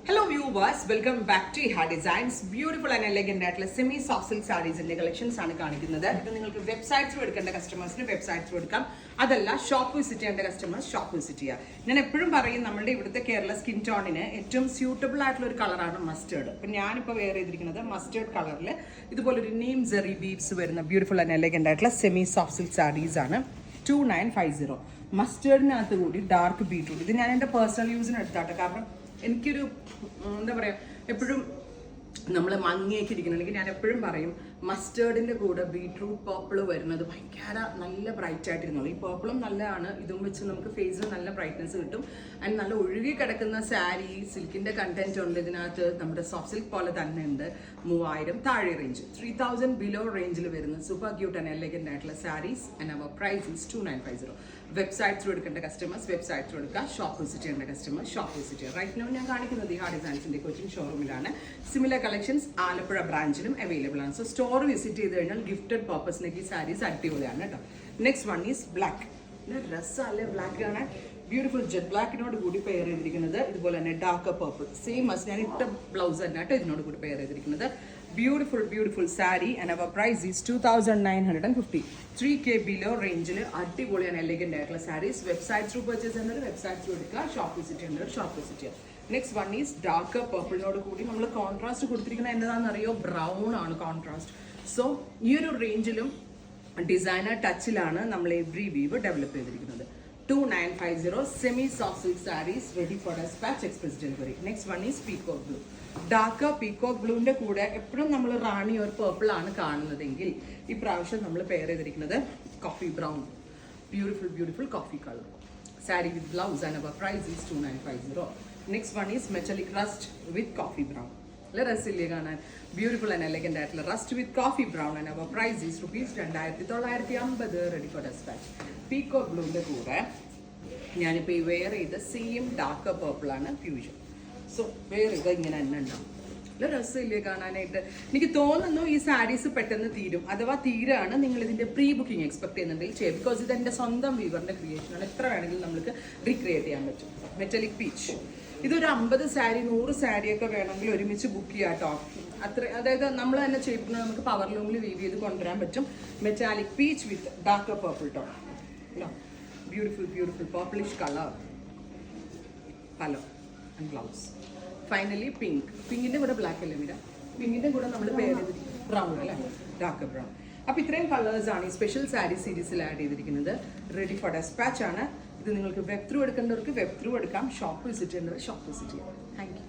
Hello viewers, welcome back to Iha Designs. Beautiful and elegant ആയിട്ടുള്ള semi soft silk സാരീസിന്റെ collections ആണ് കാണിക്കുന്നത്. ഇത് നിങ്ങൾക്ക് വെബ്സൈറ്റ്സ് എടുക്കേണ്ട കസ്റ്റമേഴ്സിന് വെബ്സൈറ്റ്സ് എടുക്കാം, അതല്ല ഷോപ്പ് വിസിറ്റ് ചെയ്യേണ്ട കസ്റ്റമേഴ്സ് ഷോപ്പ് വിസിറ്റ് ചെയ്യുക. ഞാൻ എപ്പോഴും പറയും നമ്മുടെ ഇവിടുത്തെ കേരള സ്കിൻ ടോണിന് ഏറ്റവും സ്യൂട്ടബിൾ ആയിട്ടുള്ള ഒരു കളറാണ് മസ്റ്റേർഡ്. അപ്പം ഞാനിപ്പോൾ വെയർ ചെയ്തിരിക്കുന്നത് മസ്റ്റേർഡ് കളറിൽ ഇതുപോലെ ഒരു നെയിം ജെറി ബീഡ്സ് വരുന്ന ബ്യൂട്ടിഫുൾ ആൻഡ് എലഗന്റ് ആയിട്ടുള്ള സെമി സോഫ്റ്റ് സിൽക്ക് സാരീസ് ആണ്. 2950 മസ്റ്റേർഡിനകത്ത് കൂടി ഡാർക്ക് ബീട്രൂട്ട്. ഇത് ഞാൻ എൻ്റെ പേഴ്സണൽ യൂസിന് എടുത്താട്ടെ, കാരണം എനിക്കൊരു എന്താ പറയുക, എപ്പോഴും നമ്മൾ മങ്ങിയൊക്കെ ഇരിക്കുന്നുണ്ടെങ്കിൽ ഞാൻ എപ്പോഴും പറയും മസ്റ്റേർഡിൻ്റെ കൂടെ ബീട്രൂട്ട് പേർപ്പിൾ വരുന്നത് ഭയങ്കര നല്ല ബ്രൈറ്റ് ആയിട്ടിരുന്നുള്ളൂ. ഈ പേർപ്പിളും നല്ലതാണ്, ഇതും വെച്ച് നമുക്ക് ഫേസിൽ നല്ല ബ്രൈറ്റ്നസ് കിട്ടും. ആൻഡ് നല്ല ഒഴുകി കിടക്കുന്ന സാരി, സിൽക്കിൻ്റെ കണ്ടന്റ് ഉണ്ട് ഇതിനകത്ത്. നമ്മുടെ സോഫ്റ്റ് സിൽക്ക് പോലെ തന്നെ ഉണ്ട്. 3000 താഴെ റേഞ്ച്, 3000 ബിലോ റേഞ്ചിൽ വരുന്ന സൂപ്പർ ക്യൂട്ട് ആൻഡ് എലഗന്റ് ആയിട്ടുള്ള sarees. And our price is 2950. Websites എടുക്കേണ്ട കസ്റ്റമേഴ്സ് വെബ്സൈറ്റ്സ് എടുക്കുക, ഷോപ്പ് വിസിറ്റ് ചെയ്യേണ്ട കസ്റ്റമേഴ്സ് ഷോപ്പ് വിസിറ്റ് ചെയ്യുക. റൈറ്റ് നൗ ഞാൻ കാണിക്കുന്നത് ഇഹാ ഡിസൈൻസിന്റെ കൊച്ചിൻ ഷോറൂമിലാണ്. സിമിലർ കളക്ഷൻസ് ആലപ്പുഴ ബ്രാഞ്ചിലും അവൈലബിൾ ആണ്. സോ സ്റ്റോർ വിസിറ്റ് ചെയ്ത് കഴിഞ്ഞാൽ ഗിഫ്റ്റഡ് പർപ്പസിലേക്ക് ഈ സാരീസ് അടിപൊളിയാണ് കേട്ടോ. Next one is black. ഡ്രസ്സല്ലേ ബ്ലാക്ക് ആണ്, ബ്യൂട്ടിഫുൾ ജെറ്റ് ബ്ലാക്കിനോട് കൂടി പെയർ ചെയ്തിരിക്കുന്നത്. ഇതുപോലെ തന്നെ ഡാർക്ക് പർപ്പിൾ സെയിം മസ് ഞാൻ ഇട്ട ബ്ലൗസ് തന്നെ കേട്ടോ ഇതിനോട് കൂടി പെയർ ചെയ്തിരിക്കുന്നത്. Beautiful sari. And our price is 2950. 3K below റേഞ്ചിൽ അടിപൊളിയാണ് എലഗന്റ് ആയിട്ടുള്ള സാരീസ്. വെബ്സൈറ്റ് ത്രൂ പർച്ചേസ് ചെയ്യുന്നത് വെബ്സൈറ്റ് ത്രൂ എടുക്കുക, ഷോപ്പ് വിസിറ്റ് ചെയ്യുന്നത് ഷോപ്പ് വിസിറ്റ് ചെയ്യുക. നെക്സ്റ്റ് വൺ ഈസ് ഡാർക്ക് പർപ്പിളിനോട് കൂടി നമ്മൾ കോൺട്രാസ്റ്റ് കൊടുത്തിരിക്കുന്നത് എന്താണെന്നറിയോ, ബ്രൗൺ ആണ് കോൺട്രാസ്റ്റ്. സോ ഈ ഒരു റേഞ്ചിലും ഡിസൈനർ ടച്ചിലാണ് നമ്മൾ എവ്രി വീവ് ഡെവലപ്പ് ചെയ്തിരിക്കുന്നത്. 2950 semi soft silk sarees ready for dispatch express delivery. Next one is peacock blue. Dark peacock ബ്ലൂവിന്റെ കൂടെ എപ്പോഴും നമ്മൾ റാണി ഒരു പേർപ്പിൾ ആണ് കാണുന്നതെങ്കിൽ ഈ പ്രാവശ്യം നമ്മൾ പെയർ ചെയ്തിരിക്കുന്നത് coffee brown. Beautiful coffee colour sari with blouse. And our price is 2950. Next one is metallic rust with coffee brown. നല്ല രസമില്ലേ കാണാൻ, ബ്യൂട്ടിഫുൾ ആൻഡ് എലഗന്റ് ആയിട്ടുള്ള rust with coffee brown. And our price is ₹2950 ready for dispatch. Peacock ബ്ലൂവിന്റെ കൂടെ ഞാനിപ്പോൾ ഈ wear ചെയ്ത same dark purple ആണ് ഫ്യൂഷൻ. സോ വെയർ ചെയ്ത് ഇങ്ങനെ തന്നെ ഉണ്ടാവും. നല്ല രസമില്ലേ കാണാനായിട്ട്. എനിക്ക് തോന്നുന്നു ഈ സാരീസ് പെട്ടെന്ന് തീരും. അഥവാ തീരാണ് നിങ്ങൾ ഇതിന്റെ പ്രീ ബുക്കിംഗ് എക്സ്പെക്ട് ചെയ്യുന്നുണ്ടെങ്കിൽ ചെയ്യും. ബിക്കോസ് ഇത് എൻ്റെ സ്വന്തം വീവറിന്റെ ക്രിയേഷനാണ്. എത്ര വേണമെങ്കിലും നമുക്ക് റീക്രിയേറ്റ് ചെയ്യാൻ പറ്റും. Metallic peach. ഇതൊരു 50 സാരി 100 സാരിയൊക്കെ വേണമെങ്കിൽ ഒരുമിച്ച് ബുക്ക് ചെയ്യാം കേട്ടോ. അത്ര, അതായത് നമ്മൾ തന്നെ ചെയ്യിപ്പിക്കുന്നത് നമുക്ക് പവർ ലൂമിൽ വീവ് ചെയ്ത് കൊണ്ടുവരാൻ പറ്റും. Metallic peach with dark purple tone. Beautiful purplish colour pallu and blouse. Finally പിങ്കിന്റെ കൂടെ ബ്ലാക്ക് അല്ലേ വീര, പിങ്കിന്റെ കൂടെ നമ്മൾ പേര് ചെയ്തിരിക്കുന്നത് ബ്രൗൺ അല്ലേ, ഡാർക്ക് ബ്രൗൺ. അപ്പോൾ ഇത്രയും കളേഴ്സ് ആണ് ഈ സ്പെഷ്യൽ സാരി സീരീസിൽ ആഡ് ചെയ്തിരിക്കുന്നത്. റെഡി ഫോർ ഡെസ്പാച്ച് ആണ്. ഇത് നിങ്ങൾക്ക് വെബ് ത്രൂ എടുക്കേണ്ടവർക്ക് വെബ് ത്രൂ എടുക്കാം, ഷോപ്പ് വിസിറ്റ് ചെയ്യേണ്ടവർ ഷോപ്പ് വിസിറ്റ് ചെയ്യാം. Thank you.